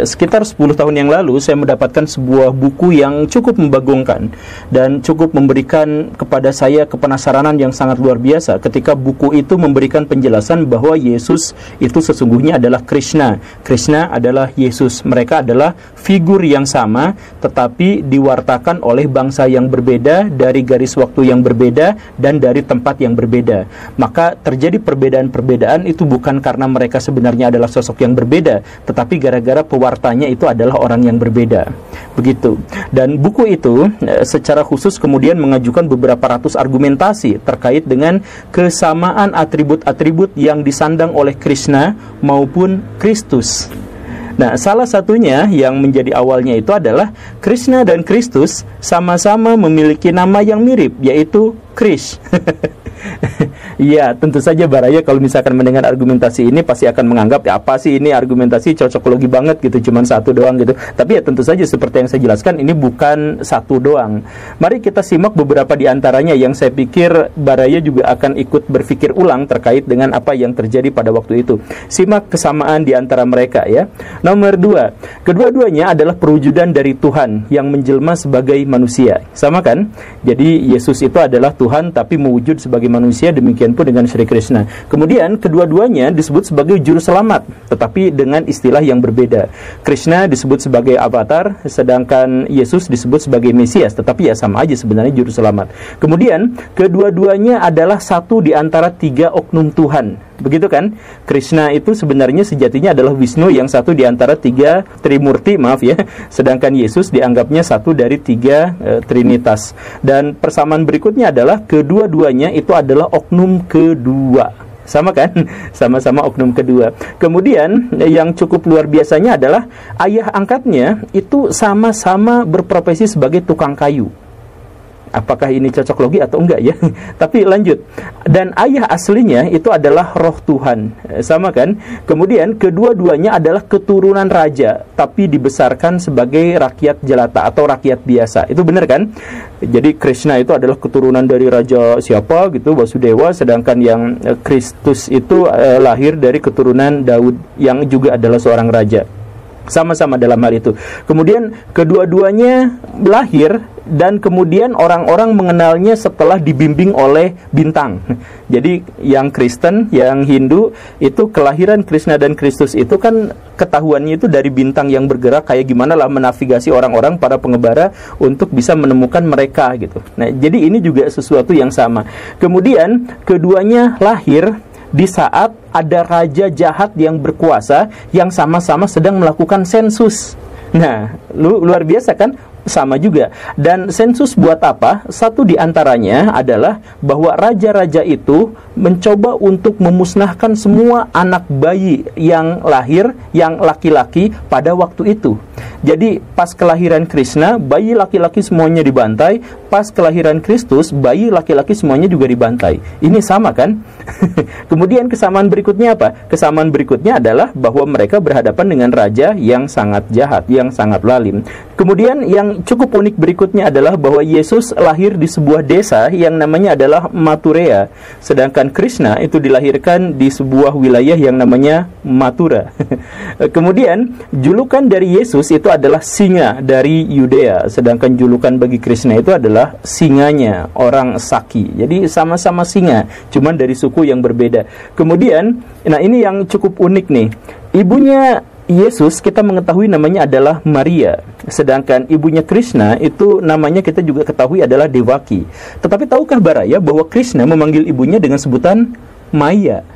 Sekitar 10 tahun yang lalu saya mendapatkan sebuah buku yang cukup membagongkan dan cukup memberikan kepada saya kepenasaranan yang sangat luar biasa ketika buku itu memberikan penjelasan bahwa Yesus itu sesungguhnya adalah Krishna. Krishna adalah Yesus. Mereka adalah figur yang sama tetapi diwartakan oleh bangsa yang berbeda, dari garis waktu yang berbeda, dan dari tempat yang berbeda. Maka terjadi perbedaan-perbedaan itu bukan karena mereka sebenarnya adalah sosok yang berbeda, tetapi gara-gara pewartanya itu adalah orang yang berbeda. Begitu. Dan buku itu secara khusus kemudian mengajukan beberapa ratus argumentasi terkait dengan kesamaan atribut-atribut yang disandang oleh Krishna maupun Kristus. Nah, salah satunya yang menjadi awalnya itu adalah Krishna dan Kristus sama-sama memiliki nama yang mirip, yaitu Krish. Iya, tentu saja Baraya kalau misalkan mendengar argumentasi ini pasti akan menganggap ya apa sih ini argumentasi cocokologi banget gitu, cuman satu doang gitu. Tapi ya tentu saja seperti yang saya jelaskan ini bukan satu doang. Mari kita simak beberapa di antaranya yang saya pikir Baraya juga akan ikut berpikir ulang terkait dengan apa yang terjadi pada waktu itu. Simak kesamaan di antara mereka ya. Nomor 2, kedua-duanya adalah perwujudan dari Tuhan yang menjelma sebagai manusia. Sama kan? Jadi Yesus itu adalah Tuhan tapi mewujud sebagai manusia, demikian pun dengan Sri Krishna. Kemudian kedua-duanya disebut sebagai juru selamat, tetapi dengan istilah yang berbeda. Krishna disebut sebagai avatar, sedangkan Yesus disebut sebagai Mesias, tetapi ya sama aja sebenarnya juru selamat. Kemudian kedua-duanya adalah satu di antara 3 oknum Tuhan. Begitu kan? Krishna itu sebenarnya sejatinya adalah Wisnu yang satu di antara 3 Trimurti, maaf ya. Sedangkan Yesus dianggapnya satu dari 3 Trinitas. Dan persamaan berikutnya adalah kedua-duanya itu adalah oknum kedua. Sama kan? Sama-sama oknum kedua. Kemudian yang cukup luar biasanya adalah ayah angkatnya itu sama-sama berprofesi sebagai tukang kayu. Apakah ini cocok logi atau enggak ya? Tapi lanjut. Dan ayah aslinya itu adalah roh Tuhan. Sama kan? Kemudian kedua-duanya adalah keturunan raja, tapi dibesarkan sebagai rakyat jelata atau rakyat biasa. Itu benar kan? Jadi Krishna itu adalah keturunan dari raja siapa gitu, Wasudewa, sedangkan yang Kristus itu lahir dari keturunan Daud yang juga adalah seorang raja. Sama-sama dalam hal itu. Kemudian kedua-duanya lahir dan kemudian orang-orang mengenalnya setelah dibimbing oleh bintang. Jadi yang Kristen, yang Hindu itu kelahiran Krishna dan Kristus itu kan ketahuannya itu dari bintang yang bergerak, kayak gimana lah menavigasi orang-orang para pengebara untuk bisa menemukan mereka gitu. Nah, jadi ini juga sesuatu yang sama. Kemudian keduanya lahir di saat ada raja jahat yang berkuasa yang sama-sama sedang melakukan sensus. Nah, luar biasa kan? Sama juga. Dan sensus buat apa? Satu di antaranya adalah bahwa raja-raja itu mencoba untuk memusnahkan semua anak bayi yang lahir, yang laki-laki pada waktu itu. Jadi pas kelahiran Krishna, bayi laki-laki semuanya dibantai. Pas kelahiran Kristus, bayi laki-laki semuanya juga dibantai. Ini sama kan? Kemudian kesamaan berikutnya apa? Kesamaan berikutnya adalah bahwa mereka berhadapan dengan raja yang sangat jahat, yang sangat lalim. Kemudian yang cukup unik berikutnya adalah bahwa Yesus lahir di sebuah desa yang namanya adalah Maturea, sedangkan Krishna itu dilahirkan di sebuah wilayah yang namanya Mathura. Kemudian julukan dari Yesus itu adalah singa dari Yudea, sedangkan julukan bagi Krishna itu adalah singanya, orang Saki. Jadi sama-sama singa, cuman dari suku yang berbeda. Kemudian, nah ini yang cukup unik nih. Ibunya Yesus kita mengetahui namanya adalah Maria, sedangkan ibunya Krishna itu namanya kita juga ketahui adalah Devaki. Tetapi tahukah Baraya bahwa Krishna memanggil ibunya dengan sebutan Maya?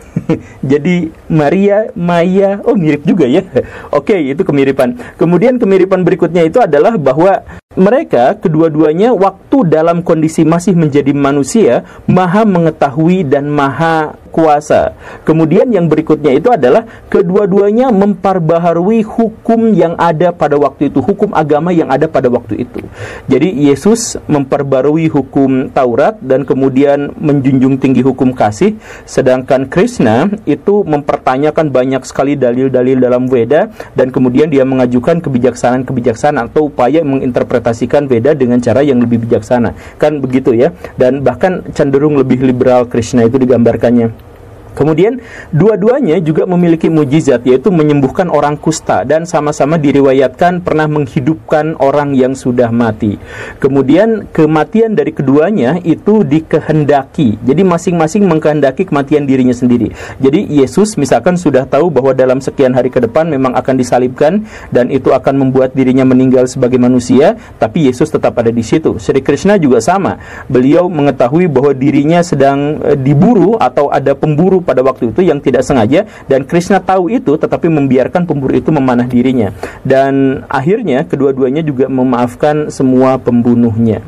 Jadi Maria, Maya, oh mirip juga ya. Oke, itu kemiripan. Kemudian kemiripan berikutnya itu adalah bahwa mereka kedua-duanya waktu dalam kondisi masih menjadi manusia maha mengetahui dan maha kuasa. Kemudian yang berikutnya itu adalah kedua-duanya memperbaharui hukum yang ada pada waktu itu, hukum agama yang ada pada waktu itu. Jadi Yesus memperbarui hukum Taurat dan kemudian menjunjung tinggi hukum kasih, sedangkan Krishna itu mempertanyakan banyak sekali dalil-dalil dalam Veda dan kemudian dia mengajukan kebijaksanaan-kebijaksanaan atau upaya menginterpretasikan Veda dengan cara yang lebih bijaksana. Kan begitu ya. Dan bahkan cenderung lebih liberal Krishna itu digambarkannya. Kemudian dua-duanya juga memiliki mujizat, yaitu menyembuhkan orang kusta, dan sama-sama diriwayatkan pernah menghidupkan orang yang sudah mati. Kemudian kematian dari keduanya itu dikehendaki. Jadi masing-masing mengkehendaki kematian dirinya sendiri. Jadi Yesus misalkan sudah tahu bahwa dalam sekian hari ke depan memang akan disalibkan, dan itu akan membuat dirinya meninggal sebagai manusia, tapi Yesus tetap ada di situ. Sri Krishna juga sama. Beliau mengetahui bahwa dirinya sedang diburu atau ada pemburu pada waktu itu yang tidak sengaja, dan Krishna tahu itu tetapi membiarkan pemburu itu memanah dirinya, dan akhirnya kedua-duanya juga memaafkan semua pembunuhnya.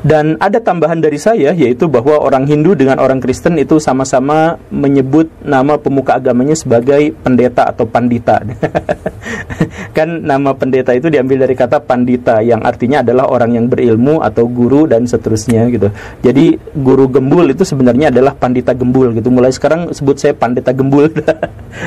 Dan ada tambahan dari saya, yaitu bahwa orang Hindu dengan orang Kristen itu sama-sama menyebut nama pemuka agamanya sebagai pendeta atau pandita. Kan nama pendeta itu diambil dari kata pandita, yang artinya adalah orang yang berilmu atau guru dan seterusnya gitu. Jadi guru gembul itu sebenarnya adalah pandita gembul gitu. Mulai sekarang sebut saya pandita gembul.